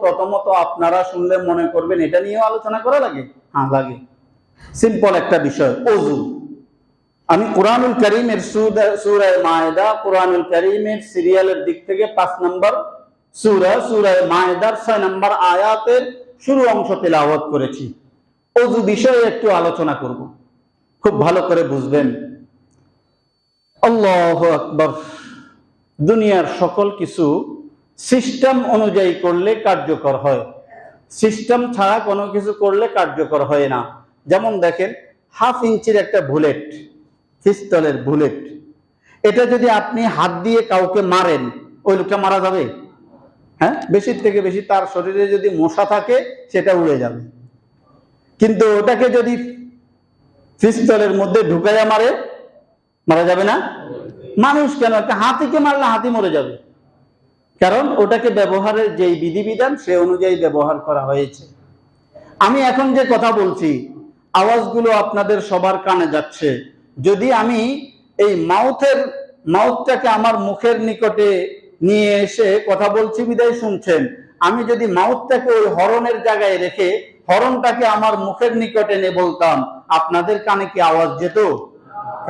প্রথমত আপনারা শুনলে মনে করবেন এটা নিয়েও আলোচনা করা লাগে। হ্যাঁ লাগে। সিম্পল একটা বিষয়, ওযু। আমি কুরআনুল কারীমের সূরা মায়েদা, কুরআনুল কারীমের সিরিয়ালের দিক থেকে 5 নম্বর সূরা মায়েদার 6 নম্বর আয়াতের শুরু অংশ তেলাওয়াত করেছি। ওযু বিষয়ে একটু আলোচনা করব, খুব ভালো করে বুঝবেন। আল্লাহু আকবার। দুনিয়ার সকল কিছু সিস্টেম অনুযায়ী করলে কার্যকর হয়, সিস্টেম ছাড়া কোনো কিছু করলে কার্যকর হয় না। যেমন দেখেন, 1/2 ইঞ্চির একটা বুলেট, পিস্তলের বুলেট, এটা যদি আপনি হাত দিয়ে কাউকে মারেন, ওই লোকটা মারা যাবে? হ্যাঁ, বেশি থেকে বেশি তার শরীরে যদি মশা থাকে সেটা উড়ে যাবে। কিন্তু ওটাকে যদি পিস্তলের মধ্যে ঢুকাইয়া মারা যাবে না? মানুষ কেন, একটা হাতিকে মারলে হাতি মরে যাবে, কারণ ওটাকে ব্যবহারের যেই বিধিবিধান সে অনুযায়ী ব্যবহার করা হয়েছে। আমি এখন যে কথা বলছি, আওয়াজগুলো আপনাদের সবার কানে যাচ্ছে। যদি আমি এই মাউথটাকে আমার মুখের নিকটে নিয়ে এসে কথা বলছি বিদায় শুনছেন, আমি যদি মাউথটাকে ওই হরনের জায়গায় রেখে হরনটাকে আমার মুখের নিকটে এনে বলতাম, আপনাদের কানে কি আওয়াজ যেত?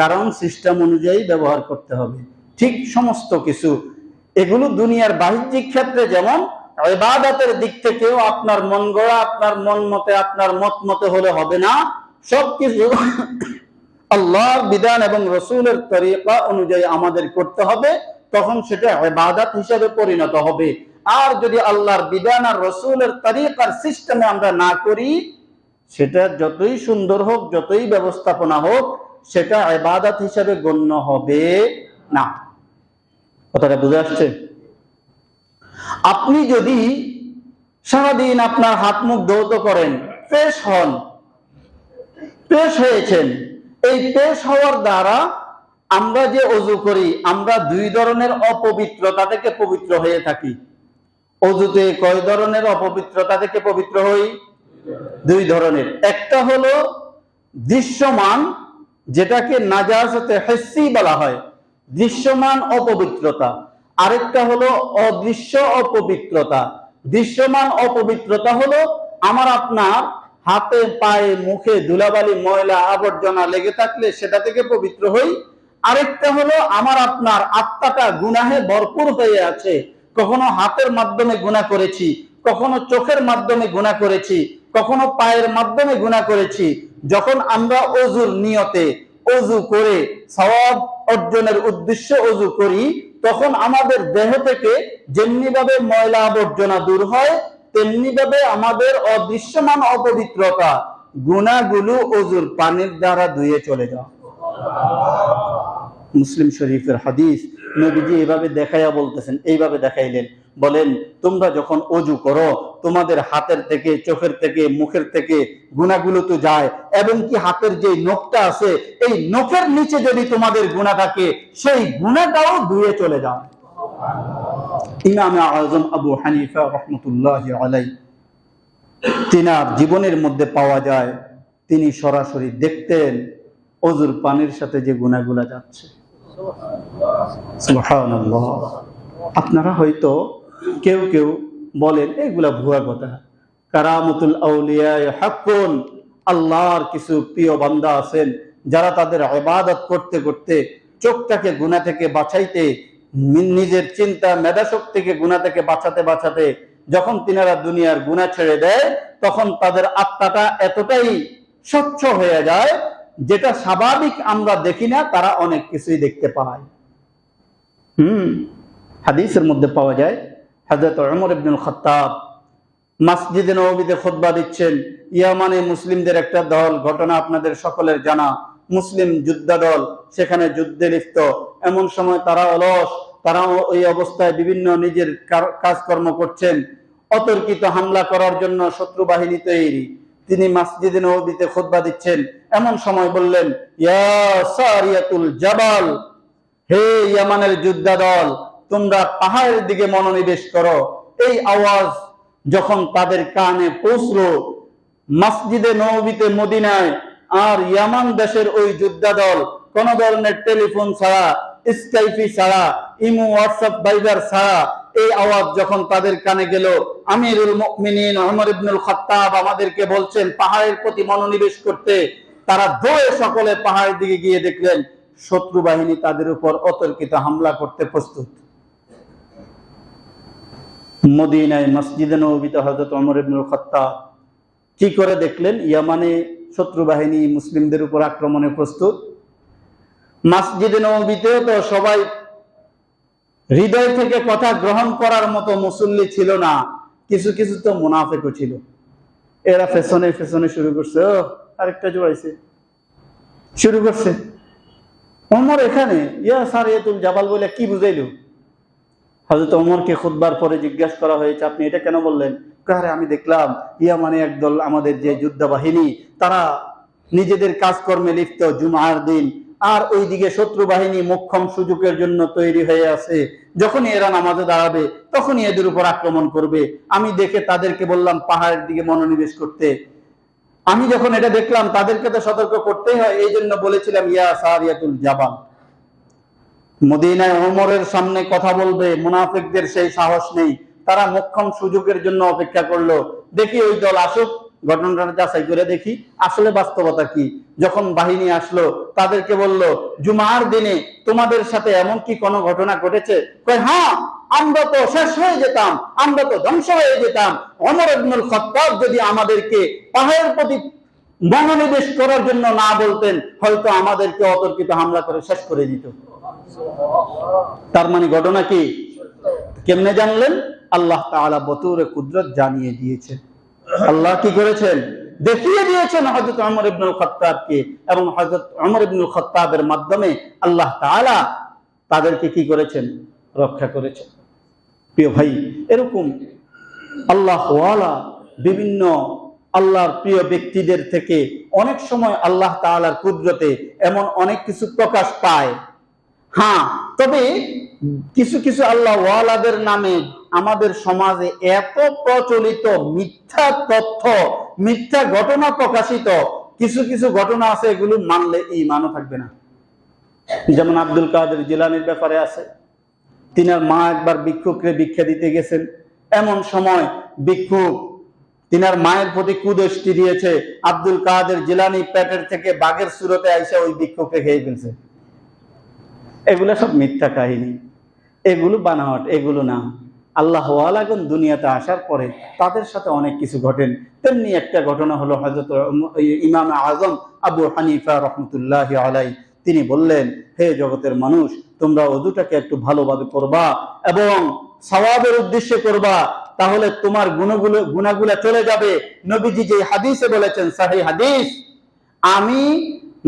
কারণ সিস্টেম অনুযায়ী ব্যবহার করতে হবে। ঠিক সমস্ত কিছু এগুলো দুনিয়ার বাহ্যিক ক্ষেত্রে যেমন, ইবাদতের দিক থেকেও আপনার মন গড়া, আপনার মন মতে, আপনার মত মতে হলে হবে না। সবকিছু আল্লাহর বিধান এবং রাসূলের তরিকা অনুযায়ী আমাদের করতে হবে, তখন সেটা ইবাদত হিসেবে পরিণত হবে। আর যদি আল্লাহর বিধান আর রাসূলের তরিকার সিস্টেমে আমরা না করি, সেটা যতই সুন্দর হোক, যতই ব্যবস্থাপনা হোক, সেটা ইবাদত হিসেবে গণ্য হবে না। কথাটা বুঝে আসছে? আপনি যদি সারাদিন আপনার হাত মুখ ধৌত করেন, ফ্রেশ হন, ফ্রেশ হয়েছেন, এই ফ্রেশ হওয়ার দ্বারা আমরা যে ওযু করি, আমরা 2 ধরনের অপবিত্রতা থেকে পবিত্র হয়ে থাকি। ওযুতে কয় ধরনের অপবিত্রতা থেকে পবিত্র হই? 2 ধরনের। একটা হলো দৃশ্যমান, যেটাকে নাজাসাতে হিসি বলা হয়, দৃশ্যমান অপবিত্রতা। আরেকটা হলো অদৃশ্য অপবিত্রতা। দৃশ্যমান অপবিত্রতা হলো আমার আপনার হাতে, পায়ে, মুখে ধুলাবালি, ময়লা, আবর্জনা লেগে থাকলে সেটা থেকে পবিত্র হই। আরেকটা হলো আমার আপনার আত্মাটা গুনাহে ভরপুর হয়ে আছে, কখনো হাতের মাধ্যমে গুনাহ করেছি, কখনো চোখের মাধ্যমে গুনাহ করেছি, কখনো পায়ের মাধ্যমে গুনাহ করেছি। যখন আমরা ওযুর নিয়তে ওযু করে সওয়াব অর্জনের উদ্দেশ্যে ওযু করি, তখন আমাদের দেহ থেকে যেমনি ভাবে ময়লা আবর্জনা দূর হয়, তেমনি ভাবে আমাদের অদৃশ্যমান অপবিত্রতা, গুনাহগুলো ওযুর পানির দ্বারা ধুয়ে চলে যায়। মুসলিম শরীফের হাদিস, নবীজি এইভাবে দেখাইয়া বলতেছেন, এইভাবে দেখাইলেন, বলেন তোমরা যখন ওযু করো, তোমাদের হাতের থেকে, চোখের থেকে, মুখের থেকে গুনাহগুলো তো যায়, এবং কি হাতের যে নখটা আছে, এই নখের নিচে যদি তোমাদের গুনাহ থাকে, সেই গুনাহটাও ধুয়ে চলে যায়। ইমাম আযম আবু হানিফা রাহমাতুল্লাহি আলাইহি, তিনার জীবনের মধ্যে পাওয়া যায়, তিনি সরাসরি দেখতেন ওযুর পানির সাথে যে গুনাহগুলো যাচ্ছে। সুবহানাল্লাহ। আপনারা হয়তো কেউ কেউ বলেন এগুলা ভুয়া কথা, কারামাতুল আউলিয়া হাক্কুন, আল্লাহর কিছু প্রিয় বান্দা আছেন যারা তাদের ইবাদত করতে করতে চোখটাকে গুনাহ থেকে বাঁচাইতে, নিজের চিন্তা মেধা শক্তিকে গুনাহ থেকে বাঁচাতে যখন তিনারা দুনিয়ার গুনাহ ছেড়ে দেয়, তখন তাদের আত্মাটা এতটাই স্বচ্ছ হয়ে যায়, যেটা স্বাভাবিক আমরা দেখি না, তারা অনেক কিছুই দেখতে পায়। হাদিসের মধ্যে পাওয়া যায়, হযরত ওমর ইবনুল খাত্তাব মসজিদে নববীতে খুতবা দিচ্ছেন, ইয়ামানে মুসলিমদের একটা দল, ঘটনা আপনাদের সকলের জানা, মুসলিম যোদ্ধা দল সেখানে যুদ্ধে লিপ্ত। এমন সময় তারা অলস, তারা ওই অবস্থায় বিভিন্ন নিজের কাজকর্ম করছেন, অতর্কিত হামলা করার জন্য শত্রু বাহিনী তৈরি। তিনি মসজিদে নববীতে খুতবা দিচ্ছেন, এমন সময় বললেন, ইয়া সারিয়াতুল জাবাল, হে ইয়ামানের যোদ্ধা দল, তোমরা পাহাড়ের দিকে মনোনিবেশ করো। এই আওয়াজ যখন তাদের কানে পৌঁছলো, মসজিদে নববীতে মদিনায়, আর ইয়ামান দেশের ওই যোদ্ধা দল কোন ধরনের টেলিফোন ছাড়া, স্কাইপি ছাড়া, ইমো, হোয়াটসঅ্যাপ, ভাইবার ছাড়া এই আওয়াজ যখন তাদের কানে গেল, আমিরুল মুমিনিন ওমর ইবনুল খাত্তাব আমাদেরকে বলছেন পাহাড়ের প্রতি মনোনিবেশ করতে। তারা দৌড়ে সকলে পাহাড়ের দিকে গিয়ে দেখলেন শত্রু বাহিনী তাদের উপর অতর্কিত হামলা করতে প্রস্তুত। মদিনায় মসজিদে নববীতে হযরত ওমর ইবনুল খাত্তাব কি করে দেখলেন ইয়ামানে শত্রু বাহিনী মুসলিমদের উপর আক্রমণে প্রস্তুত। মসজিদে নববীতেও তো সবাই হৃদয় থেকে কথা গ্রহণ করার মতো মুসল্লি ছিল না, কিছু কিছু তো মুনাফিকও ছিল। এরা পেছনে পেছনে শুরু করছে, ও আরেকটা জোড়াইছে, শুরু করছে। ওমর এখানে ইয়া সারিয়াতুল জাবাল বলে কি বুঝাইলো? হযরত ওমরকে খুতবার পরে জিজ্ঞাসা করা হয়েছে, আপনি এটা কেন বললেন? আরে আমি দেখলাম ইয়ামানে একদল আমাদের যে যোদ্ধা বাহিনী তারা নিজেদের কাজকর্মে লিপ্ত জুমার দিন, আর ওইদিকে শত্রু বাহিনী মোক্ষম সুযোগের জন্য তৈরি হয়ে আছে। যখনই এরা নামাজে দাঁড়াবে তখনই এদের উপর আক্রমণ করবে। আমি দেখে তাদেরকে বললাম পাহাড়ের দিকে মনোনিবেশ করতে। আমি যখন এটা দেখলাম তাদেরকে তো সতর্ক করতেই হয়, এই জন্য বলেছিলাম ইয়া সারিয়াতুল জাবাল। মদিনায় ওমরের সামনে কথা বলবে মুনাফিকদের সেই সাহস নেই, তারা মোক্ষম সুযোগের জন্য অপেক্ষা করলো। দেখি ওই দল আসুক, ঘটনাটা যাচাই করে দেখি আসলে বাস্তবতা কি। যখন বাহিনী আসলো তাদেরকে বলল, জুমার দিনে তোমাদের সাথে এমন কি কোনো ঘটনা ঘটেছে? কয় হ্যাঁ, আমরা তো শেষ হয়ে যেতাম, আমরা তো ধ্বংস হয়ে যেতাম। ওমর ইবনুল খাত্তাব যদি আমাদেরকে পাহাড়ের প্রতি মনোনিবেশ করার জন্য না বলতেন, হয়তো আমাদেরকে অতর্কিত হামলা করে শেষ করে দিত। তার মানে ঘটনা কি? কেমনে জানলেন? আল্লাহ তাআলা বতুরে কুদরত জানিয়ে দিয়েছেন। আল্লাহ কি করেছেন? দেখিয়ে দিয়েছেন হযরত ওমর ইবনুল খাত্তাবকে, এবং হযরত ওমর ইবনুল খাত্তাবের মাধ্যমে আল্লাহ তাআলা তাদেরকে কি করেছেন? রক্ষা করেছেন। প্রিয় ভাই, এরকম আল্লাহ ওয়ালা বিভিন্ন আল্লাহর প্রিয় ব্যক্তিদের থেকে অনেক সময় আল্লাহ তাআলার কুদরতে এমন অনেক কিছু প্রকাশ পায়। হ্যাঁ, তবে কিছু কিছু আল্লাহ ওয়ালাদের নামে আমাদের সমাজে এত প্রচলিত মিথ্যা তথ্য, মিথ্যা ঘটনা প্রকাশিত, কিছু কিছু ঘটনা আছে এগুলো মানলে ঈমানও থাকবে না। যেমন আব্দুল কাদের জিলানীর ব্যাপারে আছে, তিনার মা একবার ভিক্ষুককে ভিক্ষা দিতে গেছেন। এমন সময় ভিক্ষুক তিনার মায়ের প্রতি কুদৃষ্টি দিয়েছে। আব্দুল কাদের জিলানী পেটের থেকে বাঘের সুরতে আইসা ওই ভিক্ষুককে খেয়ে ফেলছে। এগুলো সব মিথ্যা কাহিনী, এগুলো বানাওয়াট, এগুলো না। আল্লাহ ওয়ালাগণ দুনিয়াতে আসার পরে তাদের সাথে অনেক কিছু ঘটেন। তেমনি একটা ঘটনা হলো হযরত ইমাম আজম আবু হানিফা রহমতুল্লাহি আলাইহি, তিনি বললেন, হে জগতের মানুষ, তোমরা ওযুটাকে একটু ভালোভাবে করবা এবং সওয়াবের উদ্দেশ্যে করবা, তাহলে তোমার গুনাহগুলো চলে যাবে। নবীজি যে হাদিসে বলেছেন, সহিহ হাদিস, আমি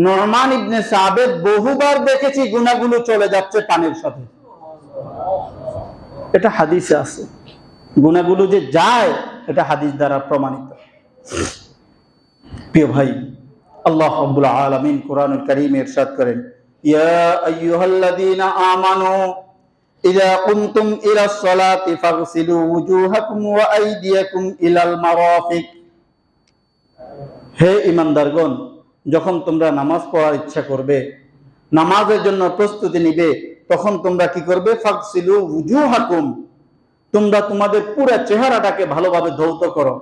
নুমান ইবনে সাবিত বহুবার দেখেছি গুনাহগুলো চলে যাচ্ছে পানির সাথে। এটা হাদিসে আছে, গুনাহগুলো যে যায় এটা হাদিস দ্বারা প্রমাণিত। প্রিয় ভাই, আল্লাহ রাব্বুল আলামিন কোরআনুল কারীমে ইরশাদ করেন, ইয়া আইয়ুহাল্লাযীনা আমানু ইযা কুনতুম ইলাস সালাতি ফাগসিলু ওয়ুজুহাকুম ওয়া আইদিয়াকুম ইলাল মারাফিক। হে ঈমানদারগণ, যখন তোমরা নামাজ পড়ার ইচ্ছা করবে, নামাজের জন্য প্রস্তুতি নিবে, তখন তোমরা কি করবে? ফাগসিলু ওয়ুজুহাকুম, তোমরা তোমাদের পুরো চেহারাটাকে ভালোভাবে ধৌত করো।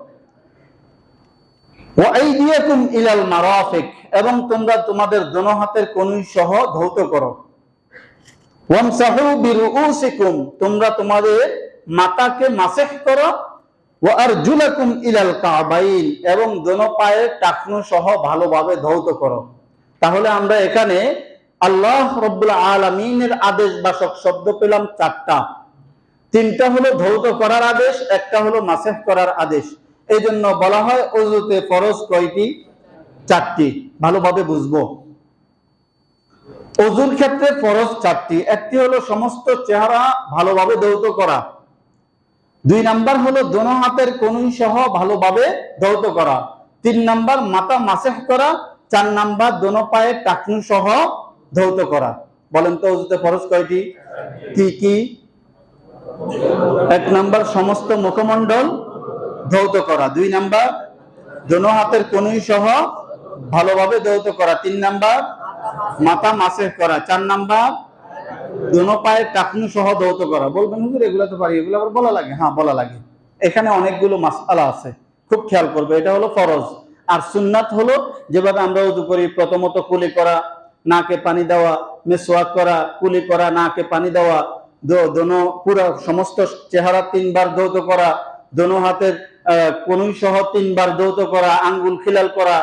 ওয়া আইদিয়াকুম ইলাল মারাফিক, এবং তোমরা তোমাদের দোনো হাতের কনুই সহ ধৌত করো। ওয়ামসাহু বিরুউসিকুম, তোমরা তোমাদের মাথাকে মাসেহ করো। ওয়া আরজুলাকুম ইলাল কাবাইন, এবং দোনো পায়ের টাকনু সহ ভালোভাবে ধৌত করো। তাহলে আমরা এখানে আল্লাহ রাব্বুল আলামিনের আদেশবাচক শব্দ পেলাম চারটা। তিনটা হলো ধৌত করার আদেশ, একটা হলো মাসেহ করার আদেশ। এই জন্য বলা হয় ওযুতে ফরজ কয়টি? চারটি। ভালোভাবে বুঝবো, ওযুর ক্ষেত্রে ফরজ চারটি। একটি হলো সমস্ত চেহারা ভালোভাবে ধৌত করা, 2 নাম্বার হলো দোনো হাতের কনুই সহ ভালোভাবে ধৌত করা, 3 নাম্বার মাথা মাসেহ করা, 4 নাম্বার দোনো পায়ে টাকনু সহ ধৌত করা। বলেন তো ওযুতে ফরজ কয়টি? কি কি? 1 নাম্বার সমস্ত মুখমণ্ডল ধৌত করা, 2 নাম্বার দোনো হাতের কনুই সহ ভালোভাবে ধৌত করা, 3 নাম্বার মাথা মাসেহ করা, 4 নাম্বার দোনো পায়ের টাকনু সহ ধৌত করা। বলবেন হুজুর এগুলো তো পারি, এগুলো আবার বলা লাগে? হ্যাঁ বলা লাগে। এখানে অনেকগুলো মাসআলা আছে, খুব খেয়াল করবে। এটা হলো ফরজ। আর সুন্নাত হলো যেভাবে আমরা ওযু করি, প্রথমত কুলি করা, নাকে পানি দেওয়া, মিসওয়াক করা, কুলি করা, নাকে পানি দেওয়া, দোনো পুরো সমস্ত চেহারা 3 বার ধৌত করা, দোনো হাতের কনুই সহ 3 বার ধৌত করা, আঙ্গুল খিলাল করা,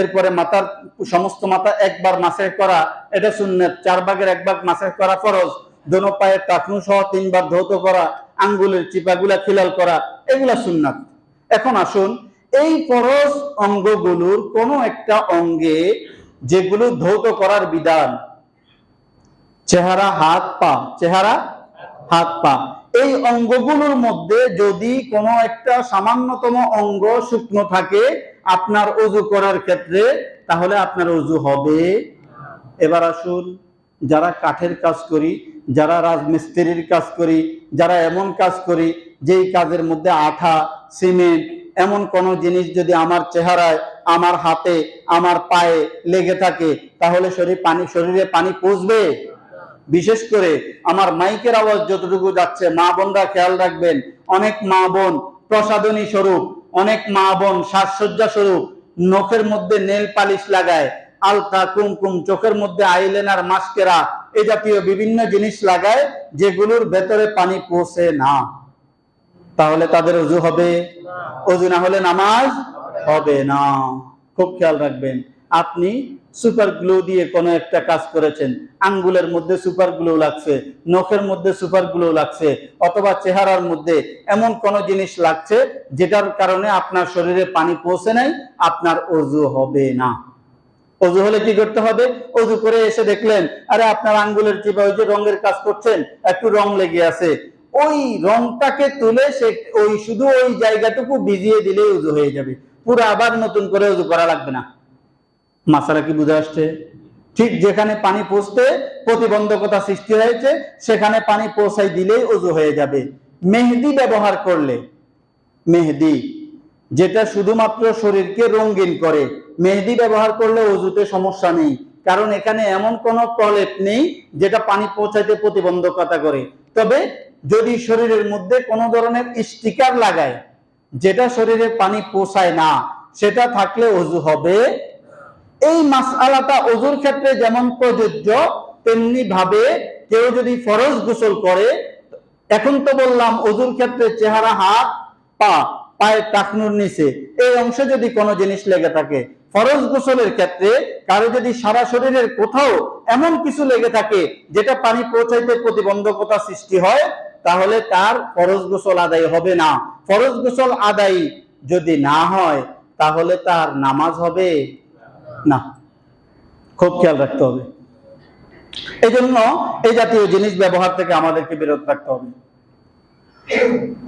এরপরে মাথার সমস্ত মাথা একবার মাসেহ করা, এটা সুন্নাত। 4 ভাগের 1 ভাগ মাসেহ করা ফরজ। দোনো পায়ের টাকনু সহ 3 বার ধৌত করা, আঙ্গুলের চিপাগুলা খিলাল করা, এগুলা সুন্নাত। এখন আসুন, এই ফরজ অঙ্গগুলোর কোন একটা অঙ্গে যেগুলো ধৌত করার বিধান, চেহারা, হাত, পা, চেহারা, হাত, পা, এই অঙ্গগুলোর মধ্যে যদি কোনো একটা সামান্যতম অঙ্গ শুকনো থাকে আপনার ওযু করার ক্ষেত্রে, তাহলে আপনার ওযু হবে। এবার আসুন, যারা কাঠের কাজ করি, যারা রাজমিস্ত্রির কাজ করি, যারা এমন কাজ করি যেই কাজের মধ্যে আঠা, সিমেন্ট, এমন কোন জিনিস যদি আমার চেহারায়, আমার হাতে, আমার পায়ে লেগে থাকে, তাহলে শরীরে পানি পৌঁছবে? বিশেষ করে আমার মাইকের আওয়াজ যতটুকু যাচ্ছে, মা বোনরা খেয়াল রাখবেন। অনেক মা বোন প্রসাধনী স্বরূপ, অনেক মা বোন সাজসজ্জা স্বরূপ নখের মধ্যে নেল পালিশ লাগায়, আলতা, কুমকুম, চোখের মধ্যে আইলাইনার, মাস্কেরা, এই জাতীয় বিভিন্ন জিনিস লাগায় যেগুলোর ভেতরে পানি পৌঁছে না। তাহলে তাদের ওযু হবে? ওযু না হলে নামাজ হবে না। খুব খেয়াল রাখবেন। আপনি সুপার গ্লু দিয়ে কোনো একটা কাজ করেছেন, আঙ্গুলের মধ্যে সুপার গ্লু লাগছে, নখের মধ্যে সুপার গ্লু লাগছে, অথবা চেহারার মধ্যে এমন কোন জিনিস লাগছে যেটার কারণে আপনার শরীরে পানি পৌঁছে নাই, আপনার ওযু হবে না। ওযু হলে কি করতে হবে? ওযু করে এসে দেখলেন আরে আপনার আঙ্গুলের চিপা, ওই যে রঙের কাজ করছেন, একটু রং লেগে আছে, ওই রংটাকে তুলে সে ওই শুধু ওই জায়গাটুকু ভিজিয়ে দিলেই ওযু হয়ে যাবে। পুরো আবার নতুন করে ওযু করা লাগবে না। মাসালা কি বুঝে আসছে? ঠিক যেখানে পানি পৌঁছতে প্রতিবন্ধকতা সৃষ্টি হয়েছে সেখানে পানি পৌঁছাই দিলেই ওযু হয়ে যাবে। মেহেদি ব্যবহার করলে, মেহেদি যেটা শুধুমাত্র শরীরকে রঙিন করে, মেহেদি ব্যবহার করলে ওযুতে সমস্যা নেই, কারণ এখানে এমন কোনো প্রলেপ নেই যেটা পানি পৌঁছাইতে প্রতিবন্ধকতা করে। তবে যদি শরীরের মধ্যে কোনো ধরনের স্টিকার লাগায় যেটা শরীরে পানি পৌঁছায় না, সেটা থাকলে ওযু হবে। এই মাসআলাটা ওযুর ক্ষেত্রে যেমন প্রযোজ্য, তেমনি ভাবে কেউ যদি ফরজ গোসল করে, এখন তো বললাম ওযুর ক্ষেত্রে চেহারা, হাত, পা, পায়ের টাকনুর নিচে এই অংশে যদি কোনো জিনিস লেগে থাকে, ফরজ গোসলের ক্ষেত্রে কারো যদি সারা শরীরের কোথাও এমন কিছু লেগে থাকে যেটা পানি পৌঁছাইতে প্রতিবন্ধকতা সৃষ্টি হয়, তাহলে তার ফরজ গোসল আদায় হবে না। ফরজ গোসল আদায় যদি না হয় তাহলে তার নামাজ হবে না। খুব খেয়াল রাখতে হবে। এই জন্য এই জাতীয় জিনিস ব্যবহার থেকে আমাদেরকে বিরত থাকতে হবে।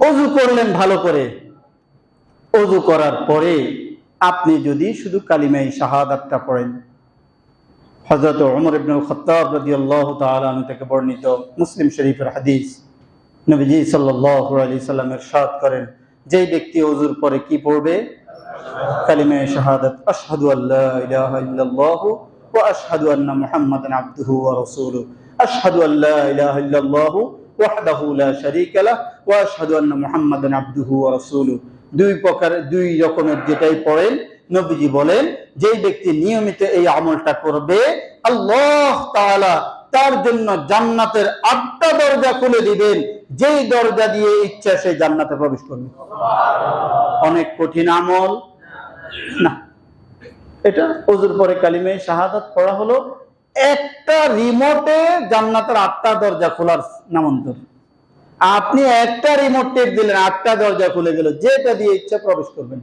ওযু করলেন ভালো করে, ওযু করার পরে আপনি যদি শুধু কালিমায়ে শাহাদাতটা পড়েন, হযরত ওমর ইবনুল খাত্তাব রাদিয়াল্লাহু তাআলা আনহু থেকে বর্ণিত মুসলিম শরীফের হাদিস, নবীজি সাল্লাল্লাহু আলাইহি সাল্লাম ইরশাদ করেন, যেই ব্যক্তি ওযুর পরে কি পড়বে? কালিমায়ে শাহাদাত, আশহাদু আল্লা ইলাহা ইল্লাল্লাহু ওয়া আশহাদু আন্না মুহাম্মাদান আবদুহু ওয়া রাসূলুহু, আশহাদু আল্লা ইলাহা ইল্লাল্লাহু ওয়াহদাহু লা শারীকা লাহু ওয়া আশহাদু আন্না মুহাম্মাদান আবদুহু ওয়া রাসূলুহু। দুই রকমের যেটাই পড়েন, নবীজি বলেন যেই ব্যক্তি নিয়মিত এই আমলটা করবে, আল্লাহ তাআলা তার জন্য জান্নাতের 8টা দরজা খুলে দিবেন, যেই দরজা দিয়ে ইচ্ছা সে জান্নাতে প্রবেশ করবে। অনেক কঠিন আমল না। এটা ওযুর পরে কালিমায়ে শাহাদাত পড়া হলো একটা রিমোটে জান্নাতের 8টা দরজা খোলার নামান্তর। আপনি একটা রিমোট টেপ দিলেন, 8টা দরজা খুলে গেল, যেটা দিয়ে ইচ্ছা প্রবেশ করবেন।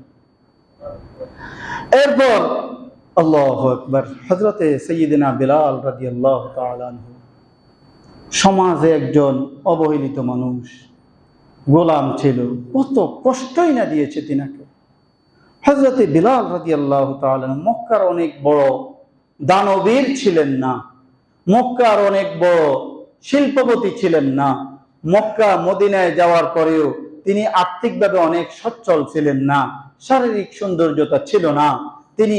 এরপর আল্লাহু আকবার, হযরতে সাইয়্যিদিনা বিলাল রাদিয়াল্লাহু তাআলা আনহু সমাজে একজন অবহেলিত মানুষ, গোলাম ছিল, কত কষ্টই না দিয়েছে তিনাকে। হযরতে বিলাল রাদিয়াল্লাহু তাআলা মক্কার অনেক বড় দানবীর ছিলেন না, মক্কার অনেক বড় শিল্পপতি ছিলেন না, মক্কা মদিনায় যাওয়ার পরেও তিনি আর্থিকভাবে অনেক সচ্ছল ছিলেন না, শারীরিক সৌন্দর্যতা ছিল না, তিনি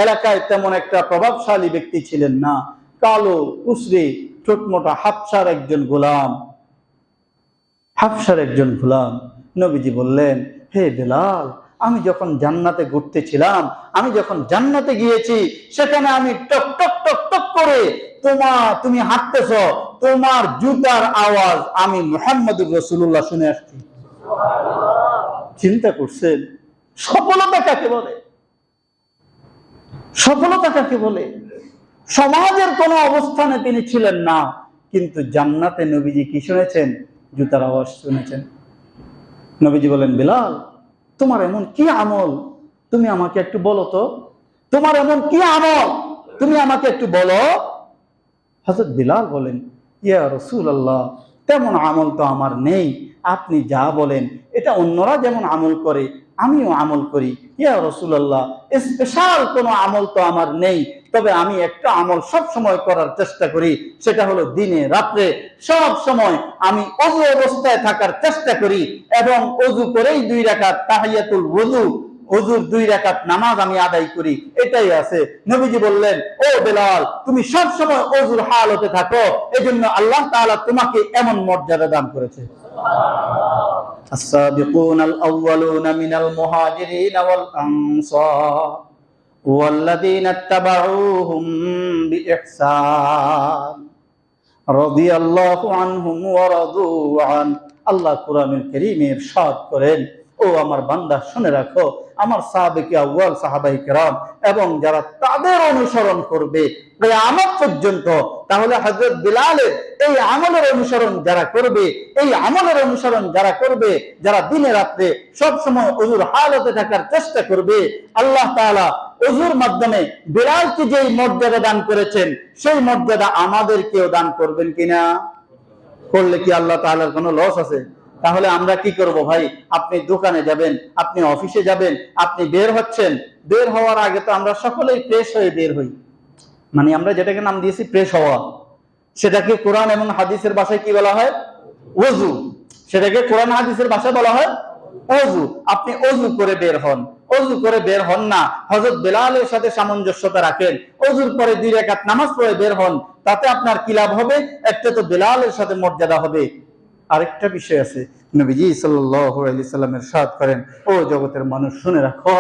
এলাকায় তেমন একটা প্রভাবশালী ব্যক্তি ছিলেন না, কালো, কুচরে, ঠোঁটমোটা হাফসার একজন গোলাম। নবীজি বললেন, হে বেলাল, আমি যখন জান্নাতে ঘুরতেছিলাম, আমি যখন জান্নাতে গিয়েছি, সেখানে আমি টক টক টক টক করে তুমি হাঁটতেছ, তোমার জুতার আওয়াজ আমি মুহাম্মদুর রাসূলুল্লাহ শুনে আসছি। চিন্তা করছেন সফলতা কাকে বলে? সফলতা কাকে বলে? সমাজের কোন অবস্থানে তিনি ছিলেন না, কিন্তু জান্নাতে নবীজি কি শুনেছেন? জুতার আওয়াজ শুনেছেন। নবীজি বলেন, বেলাল, তোমার এমন কি আমল, তুমি আমাকে একটু বলো তো, তোমার এমন কি আমল, তুমি আমাকে একটু বলো। হযরত বিলাল বলেন, ইয়া রাসূলুল্লাহ, তেমন আমল তো আমার নেই, আপনি যা বলেন এটা অন্যরা যেমন আমল করে আমিও আমল করি। ইয়া রাসূলুল্লাহ, স্পেশাল কোনো আমল তো আমার নেই, তবে আমি একটা আমল সব সময় করার চেষ্টা করি, সেটা হলো দিনে রাত্রে সব সময় আমি ওযু অবস্থায় থাকার চেষ্টা করি এবং ওযু করেই 2 রাকাত তাহিয়াতুল ওযু, ওযুর 2 রাকাত নামাজ আমি আদায় করি, এটাই আছে। নবীজি বললেন, ও বেলাল, তুমি সব সময় ওযুর হালতে থাকো, এজন্য আল্লাহ তাআলা তোমাকে এমন মর্যাদা দান করেছে। السابقون الأولون من المهاجرين والأنصار والذين اتبعوهم بإحسان رضي الله عنهم ورضوا عنه। আল্লাহ কোরআনুল কারীমে ইরশাদ করেন, ও আমার বান্দা শুনে রাখো, আমার সাহাবায়ে আউয়াল সাহাবায়ে কেরাম এবং যারা তাদের অনুসরণ করবে কিয়ামত পর্যন্ত, তাহলে হযরত বিলালের এই আমলের অনুসরণ যারা করবে, এই আমলের অনুসরণ যারা করবে, যারা দিনে রাতে সব সময় ওযুর হালতে থাকার চেষ্টা করবে, আল্লাহ তাআলা ওযুর মাধ্যমে বিলালকে যেই মর্যাদা দান করেছেন, সেই মর্যাদা আমাদেরকেও দান করবেন কিনা? করলে কি আল্লাহ তাআলার কোনো লস আছে? তাহলে আমরা কি করব ভাই? আপনি দোকানে যাবেন, আপনি অফিসে যাবেন, আপনি বের হচ্ছেন, বের হওয়ার আগে তো আমরা সকলেই ফ্রেশ হয়ে বের হই, মানে আমরা যেটাকে নাম দিয়েছি ফ্রেশ হওয়া, সেটাকে কোরআন এবং হাদিসের ভাষায় কি বলা হয়? ওযু। সেটাকে কোরআন হাদিসের ভাষায় বলা হয় ওযু। আপনি ওযু করে বের হন, ওযু করে বের হন না, হযরত বেলালের সাথে সামঞ্জস্যতা রাখেন, ওযুর পরে 2 রাকাত নামাজ পড়ে বের হন, তাতে আপনার কি লাভ হবে? একটা তো বেলালের সাথে মর্যাদা হবে, আরেকটা বিষয় আছে, নবীজি সাল্লাল্লাহু আলাইহি সাল্লাম ইরশাদ করেন, ও জগতের মানুষ শুনে রাখো,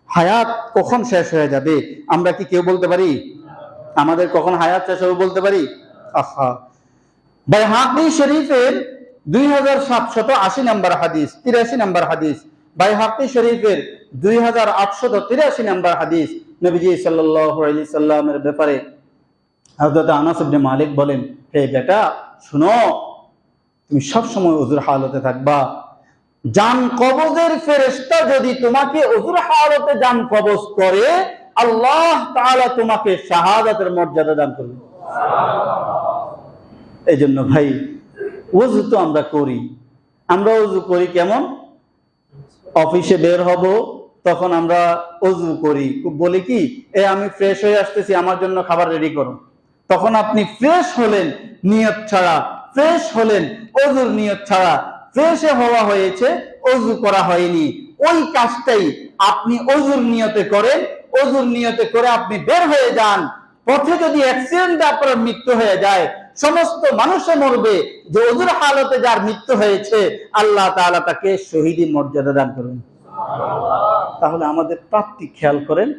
হায়াত কখন শেষ হয়ে যাবে আমরা কি কেউ বলতে পারি? আমাদের কখন হায়াত শেষ হবে বলতে পারি? আহা, বাইহাকী শরীফের 2780 নম্বর হাদিস, 83 নম্বর হাদিস, বাইহাকী শরীফের 2883 নম্বর হাদিস, নবীজি সাল্লাল্লাহু আলাইহি সাল্লামের ব্যাপারে হযরত আনাস ইবনে মালিক বলেন, হে বেটা শুনো, তুমি সব সময় ওযুর হালতে থাকবা, জান কবজের ফেরেশতা যদি তোমাকে ওযুর হালতে জান কবজ করে, আল্লাহ তাআলা তোমাকে শাহাদাতের মর্যাদা দান করবে। এই জন্য ভাই, ওযু তো আমরা করি, আমরা ওযু করি কেমন? অফিসে বের হব তখন আমরা ওযু করি, বলি কি, আমি ফ্রেশ হয়ে আসতেছি, আমার জন্য খাবার রেডি করো। তখন আপনি ফ্রেশ হলেন নিয়ত ছাড়া, ফ্রেশ হলেন ওযুর নিয়ত ছাড়া, ফ্রেশে হওয়া হয়েছে, ওযু করা হয়নি। ওই কাজটাই আপনি ওযুর নিয়তে করেন, ওযুর নিয়তে করে আপনি বের হয়ে যান, পথে যদি অ্যাক্সিডেন্টে আপনার মৃত্যু হয়ে যায়, সমস্ত মানুষে মরবে, যে ওযুর হালতে যার মৃত্যু হয়েছে, আল্লাহ তাআলা তাকে শহীদি মর্যাদা দান করবেন। তাহলে আমাদের প্রাপ্তি খেয়াল করেন।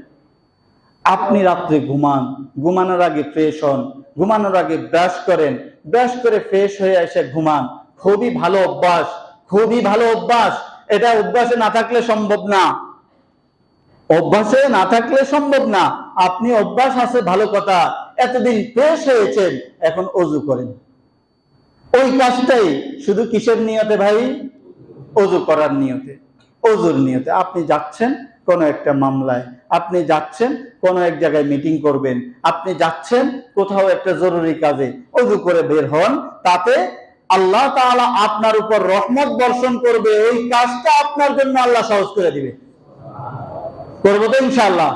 আপনি রাত্রে ঘুমান, ঘুমানোর আগে ফ্রেশ হন, ঘুমানোর আগে ব্রাশ করেন, ব্রাশ করে ফ্রেশ হয়ে এসে ঘুমান, খুবই ভালো অভ্যাস, খুবই ভালো অভ্যাস। এটা অভ্যাসে না থাকলে সম্ভব না, অভ্যাসে না থাকলে সম্ভব না। আপনি অভ্যাস আছে ভালো কথা, এতদিন ফ্রেশ হয়েছেন, এখন ওযু করেন। ওই কাজটাই শুধু কিসের নিয়তে ভাই? ওযু করার নিয়তে, ওযুর নিয়তে। আপনি যাচ্ছেন কোন একটা মামলায়, আপনি যাচ্ছেন কোন এক জায়গায় মিটিং করবেন, আপনি যাচ্ছেন কোথাও একটা জরুরি কাজে, ওযু করে বের হন, তাতে আল্লাহ তাআলা আপনার উপর রহমত বর্ষণ করবে, ওই কাজটা আপনার জন্য আল্লাহ সহজ করে দিবে। করবো তো ইনশাআল্লাহ।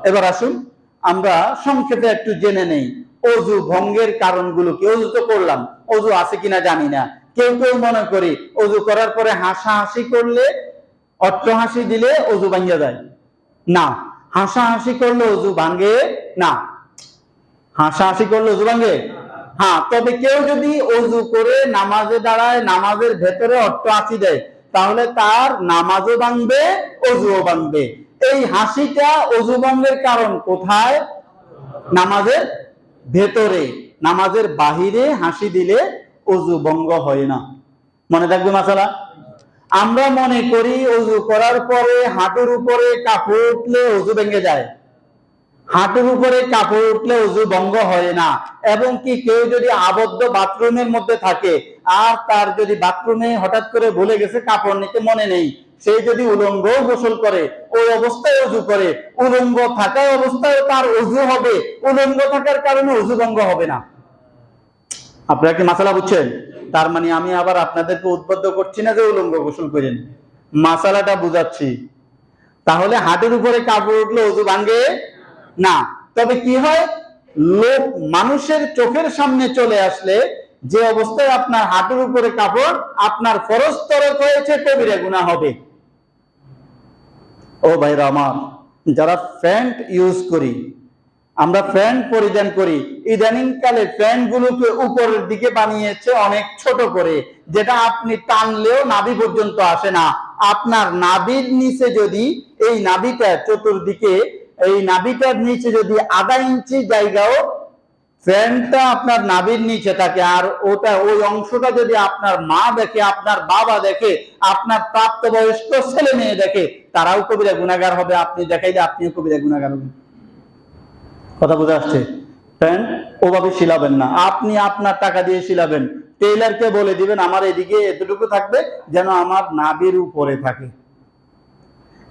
এবার আসুন আমরা সংক্ষেপে একটু জেনে নেই ওযু ভঙ্গের কারণগুলো কি। ওযু তো করলাম, ওযু আছে কিনা জানি না। কেউ কেউ মনে করি ওযু করার পরে হাসাহাসি করলে, অট্টহাসি দিলে ওযু ভাঙে যায়। না, হাসাহাসি করলে ওযু ভাঙে না। হাসাহাসি করলে ওযু ভাঙে হ্যাঁ, তবে কেউ যদি অজু করে নামাজে দাঁড়ায়, নামাজের ভেতরে অট্টহাসি দেয়, তাহলে তার নামাজও ভাঙবে, অজুও ভাঙবে। এই হাসিটা অজু ভঙ্গের কারণ কোথায়? নামাজের ভেতরে। নামাজের বাহিরে হাসি দিলে অজু ভঙ্গ হয় না। মনে থাকবে মাসালা। আমরা মনে করি অজু করার পরে হাঁটুর উপরে কাপড় উঠলে অজু ভেঙে যায়, হাঁটুর উপরে কাপড় উঠলে অজু ভঙ্গ হয় না। এবং কি কেউ যদি আবদ্ধ বাথরুমের মধ্যে থাকে আর তার যদি বাথরুমে হঠাৎ করে ভুলে গেছে কাপড় নিতে মনে নেই, সে যদি উলঙ্গ গোসল করে, ওই অবস্থায় অজু করে, উলঙ্গ থাকার অবস্থায় তার অজু হবে, উলঙ্গ থাকার কারণে অজু ভঙ্গ হবে না। আপনারা কি মাসালা বুঝছেন? তার মানে আমি আবার আপনাদেরকে উদ্বুদ্ধ করছি না যে উলঙ্গ গোসল করেন, মাসালাটা বুঝাচ্ছি। তাহলে হাঁটুর উপরে কাপড় উঠলে অজু ভাঙে না। তবে কি হয়, লোক মানুষের চোখের সামনে চলে আসলে যে অবস্থায় আপনার হাঁটুর উপরে কাপড়, আপনার ফরজ তরক হয়েছে, কবিরা গুনাহ হবে। ও ভাইরা আমার, যারা প্যান্ট ইউজ করি, আমরা প্যান্ট পরিধান করি, ইদানিং কালে প্যান্ট গুলোকে উপরের দিকে বানিয়েছে অনেক ছোট করে, যেটা আপনি টানলেও নাভি পর্যন্ত আসে না। আপনার নাভির নিচে যদি এই নাভিটা চতুর্দিকে, এই নাভিটার নিচে যদি আধা ইঞ্চি জায়গাও প্যান্টটা আপনার নাভির নিচে থাকে, আর ওটা ওই অংশটা যদি আপনার মা দেখে, আপনার বাবা দেখে, আপনার প্রাপ্তবয়স্ক ছেলে মেয়ে দেখে, তারাও কবিরা গুনাহগার হবে। আপনি দেখাইলে আপনিও কবিরা গুনাহগার হবেন। কথা বোঝা আসছে? প্যান্ট ওভাবে শিলাবেন না, আপনি আপনার টাকা দিয়ে শিলাবেন। টেইলারকে বলে দিবেন আমার এদিকে এতটুকু থাকবে, যেন আমার নাভির উপরে থাকে।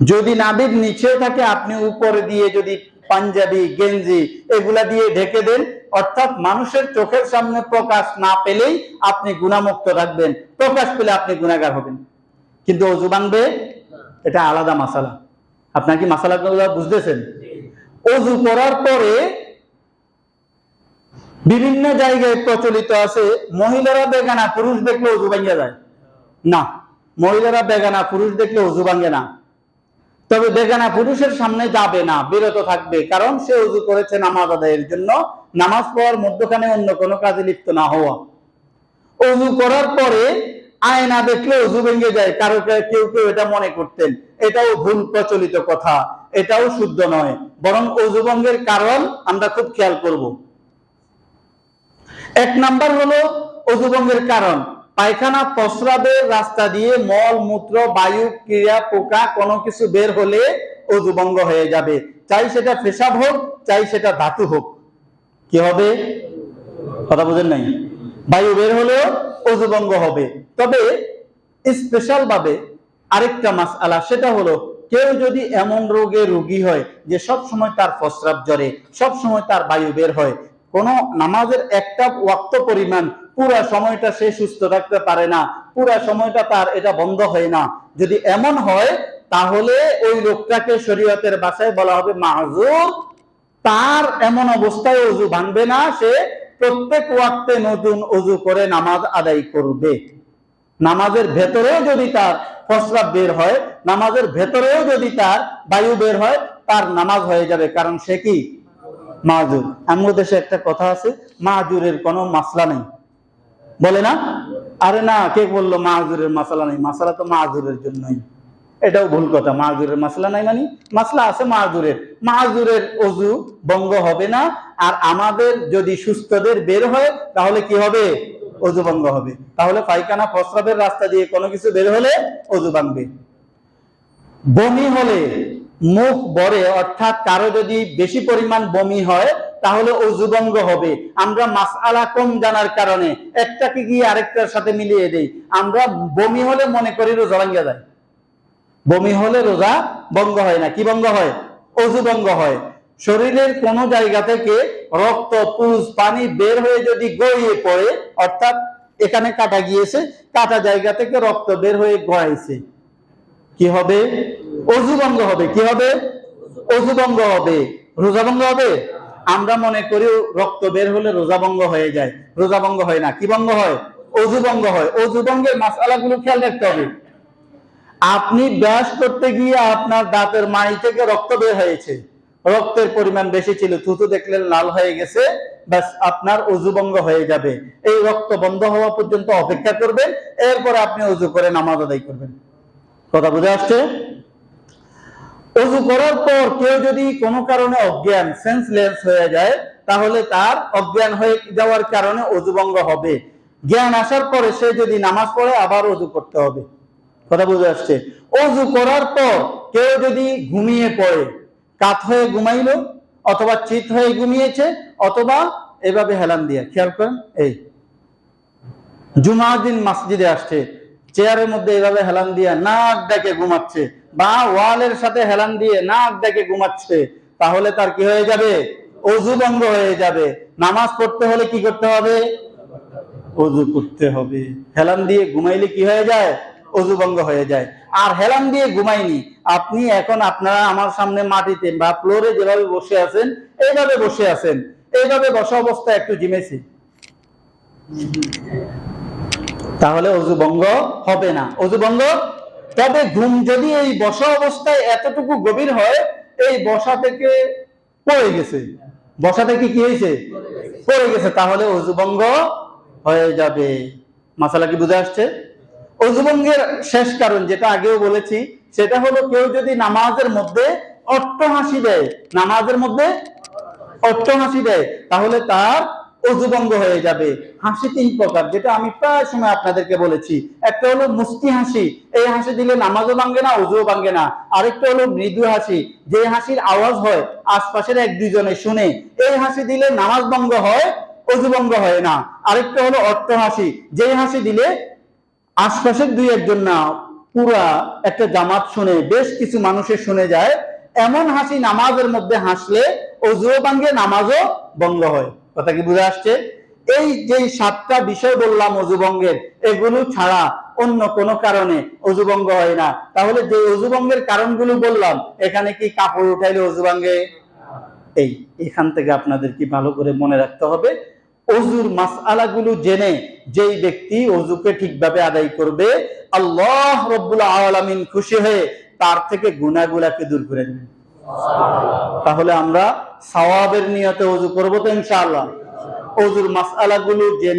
যদি নাভির নিচে থাকে, আপনি উপরে দিয়ে যদি পাঞ্জাবি গেঞ্জি এগুলা দিয়ে ঢেকে দেন, অর্থাৎ মানুষের চোখের সামনে প্রকাশ না পেলেই আপনি গুনাহমুক্ত রাখবেন, প্রকাশ পেলে আপনি গুনাহগার হবেন। কিন্তু অজু ভাঙবে, এটা আলাদা মাসালা। আপনার কি মাসালাগুলো বুঝতেছেন? অজু করার পরে বিভিন্ন জায়গায় প্রচলিত আছে মহিলারা বেগানা পুরুষ দেখলে অজু ভাঙে যায় না। মহিলারা বেগানা পুরুষ দেখলে অজু ভাঙে না। তবে বেগানা পুরুষের সামনে যাবে না, বিরত থাকবে, কারণ সে অজু করেছে নামাজ আদায়ের জন্য, নামাজ পড়ার মধ্যখানে অন্য কোনো কাজে লিপ্ত না হওয়া। অজু করার পরে আয়না দেখলে অজু ভেঙে যায়, কারো কেউ কেউ এটা মনে করতেন, এটাও ভুল প্রচলিত কথা, এটাও শুদ্ধ নয়। বরং অজু ভঙ্গের কারণ আমরা খুব খেয়াল করব। এক নাম্বার হলো অজু ভঙ্গের কারণ পায়খানা প্রস্রাবের রাস্তা দিয়ে মল মূত্র বায়ু ক্রিয়া পোকা কোনো কিছু বের হলে অজু ভঙ্গ হয়ে যাবে। চাই সেটা পেশাব হোক, চাই সেটা ধাতু হোক। কি হবে? কথা বুঝেন নাই? বায়ু বের হলেও অজু ভঙ্গ হবে। তবে স্পেশাল ভাবে আরেকটা মাসআলা, সেটা হলো কেউ যদি এমন রোগে রোগী হয় যে সব সময় তার প্রস্রাব জ্বরে, সব সময় তার বায়ু বের হয়, কোন নামাজের একটা ওয়াক্ত পরিমাণ পুরা সময়টা সে সুস্থ থাকতে পারে না, পুরা সময়টা তার এটা বন্ধ হয় না, যদি এমন হয় তাহলে ওই লোকটাকে শরীয়তের ভাষায় বলা হবে মাযুর। তার এমন অবস্থায় অজু ভাঙবে না, সে প্রত্যেক ওয়াক্তে নতুন অজু করে নামাজ আদায় করবে। নামাজের ভেতরেও যদি তার প্রস্রাব বের হয়, নামাজের ভেতরেও যদি তার বায়ু বের হয়, তার নামাজ হয়ে যাবে, কারণ সে কি? মাযুর। আমাদের দেশে একটা কথা আছে, মাযুরের কোনো মাসলা নেই, বলে না? আরে না, কে বললো মাযুরের মাসলা নেই? মাসলা তো মাযুরের জন্যই। এটাও ভুল কথা। মাযুরের মাসলা নাই মানে মাসলা আছে মাযুরের। মাযুরের অজু ভঙ্গ হবে না। আর আমাদের যদি সুস্থদের বের হয় তাহলে কি হবে? অজু ভঙ্গ হবে। তাহলে পায়খানা প্রস্রাবের রাস্তা দিয়ে কোনো কিছু বের হলে অজু ভাঙবে। বমি হলে, মুখ ভরে, অর্থাৎ কারো যদি বেশি পরিমাণ বমি হয় তাহলে অজু ভঙ্গ হবে। আমরা মাসআলা কম জানার কারণে একটাকে গিয়ে আরেকটার সাথে মিলিয়ে দেই। আমরা বমি হলে মনে করি রোজা ভাঙা যায়। বমি হলে রোজা ভঙ্গ হয় না। কি ভঙ্গ হয়? অজু ভঙ্গ হয়। শরীরের কোন জায়গা থেকে রক্ত, পুজ, পানি বের হয়ে যদি গড়িয়ে পড়ে, অর্থাৎ এখানে কাটা গিয়েছে, কাটা জায়গা থেকে রক্ত বের হয়ে গড়াইছে, কি হবে? অজু ভঙ্গ হবে। কি হবে? অজু ভঙ্গ হবে। রোজা ভঙ্গ হবে? আমরা মনে করি রক্ত বের হলে রোজা ভঙ্গ হয়ে যায়। রোজা ভঙ্গ হয় না। কি ভঙ্গ হয়? অজু ভঙ্গ হয়। অজু ভঙ্গের মাসআলাগুলো খেয়াল রাখতে হবে। আপনি ব্রাশ করতে গিয়ে আপনার দাঁতের মাড়ি থেকে রক্ত বের হয়েছে, রক্তের পরিমাণ বেশি ছিল, থুতু দেখলেন লাল হয়ে গেছে, ব্যাস আপনার ওযু ভঙ্গ হয়ে যাবে। এই রক্ত বন্ধ হওয়া পর্যন্ত অপেক্ষা করবেন, এরপরে আপনি ওযু করে নামাজ আদায় করবেন। কথা বুঝে আসছে? ওযু করার পর কেউ যদি কোনো কারণে অজ্ঞান, সেন্সলেস হয়ে যায়, তাহলে তার অজ্ঞান হয়ে যাওয়ার কারণে ওযু ভঙ্গ হবে। জ্ঞান আসার পরে সে যদি নামাজ পড়ে আবার ওযু করতে হবে। কথা বুঝে আসছে? ওযু করার পর কেউ যদি ঘুমিয়ে পড়ে, কাত হয়ে ঘুমাইলো, অথবা চিত হয়ে ঘুমিয়েছে, অথবা এভাবে হেলান দিয়ে, খেয়াল করেন, এই জুমার দিন মসজিদে আসছে, চেয়ারের মধ্যে এভাবে হেলান দিয়ে নাক ডেকে ঘুমাচ্ছে, বা ওয়ালের সাথে হেলান দিয়ে নাক ডেকে ঘুমাচ্ছে, তাহলে তার কি হয়ে যাবে? ওযু ভঙ্গ হয়ে যাবে। নামাজ পড়তে হলে কি করতে হবে? ওযু করতে হবে। হেলান দিয়ে ঘুমাইলে কি হয়ে যায়? ওযু ভঙ্গ হয়ে যায়। আর হেলান দিয়ে ঘুমাইনি, আপনি এখন আপনারা আমার সামনে মাটিতে বা ফ্লোরে যেভাবে বসে আছেন, এইভাবে বসে আছেন, এইভাবে বসা অবস্থায় একটু জিমেছি, তাহলে ওযু ভঙ্গ হবে না। ওযু ভঙ্গ, তবে ঘুম যদি এই বসা অবস্থায় এতটুকু গভীর হয়, এই বসা থেকে পড়ে গেছে, বসা থেকে কি হয়েছে? পড়ে গেছে, তাহলে ওযু ভঙ্গ হয়ে যাবে। মাসালা কি বুঝে আসছে? ওযু ভঙ্গের শেষ কারণ, যেটা আগেও বলেছি, সেটা হলো কেউ যদি নামাজের মধ্যে অট্টহাসি দেয়, নামাজের মধ্যে অট্টহাসি দেয়, তাহলে তার ওযু ভঙ্গ হয়ে যাবে। হাসি তিন প্রকার, যেটা আমি প্রায় সময় আপনাদেরকে বলেছি। একটা হলো মুস্কি হাসি, এই হাসি দিলে নামাজও ভাঙে না, ওযুও ভাঙে না। আরেকটা হলো মৃদু হাসি, যে হাসির আওয়াজ হয় আশপাশের এক দুইজনে শুনে, এই হাসি দিলে নামাজ ভঙ্গ হয়, ওযু ভঙ্গ হয় না। আরেকটা হলো অট্টহাসি, যে হাসি দিলে আশপাশের দুই একজন না, পুরা একটা জামাত শুনে, বেশ কিছু মানুষের শুনে যায়, এমন হাসি নামাজের মধ্যে হাসলে ওযুও ভাঙে, নামাজও ভঙ্গ হয়। কথা কি বুঝে আসছে? এই যে 7টা বিষয় বললাম ওযু ভঙ্গের, এগুলো ছাড়া অন্য কোনো কারণে ওযু ভঙ্গ হয় না। তাহলে যে ওযু ভঙ্গের কারণগুলো বললাম, এখানে কি কাপড় উঠাইলে ওযু ভাঙে? এখান থেকে আপনাদের কি ভালো করে মনে রাখতে হবে, ওযুর মাসআলাগুলো জেনে যেই ব্যক্তি ওযুকে ঠিকভাবে আদায় করবে, আল্লাহ রাব্বুল আলামিন খুশি হয়ে তার থেকে গুনাহগুলোকে দূর করে দেবেন। তাহলে আমরা সওয়াবের নিয়তে ওযু করব তো ইনশাআল্লাহ। ওযুর মাসআলাগুলো জেনে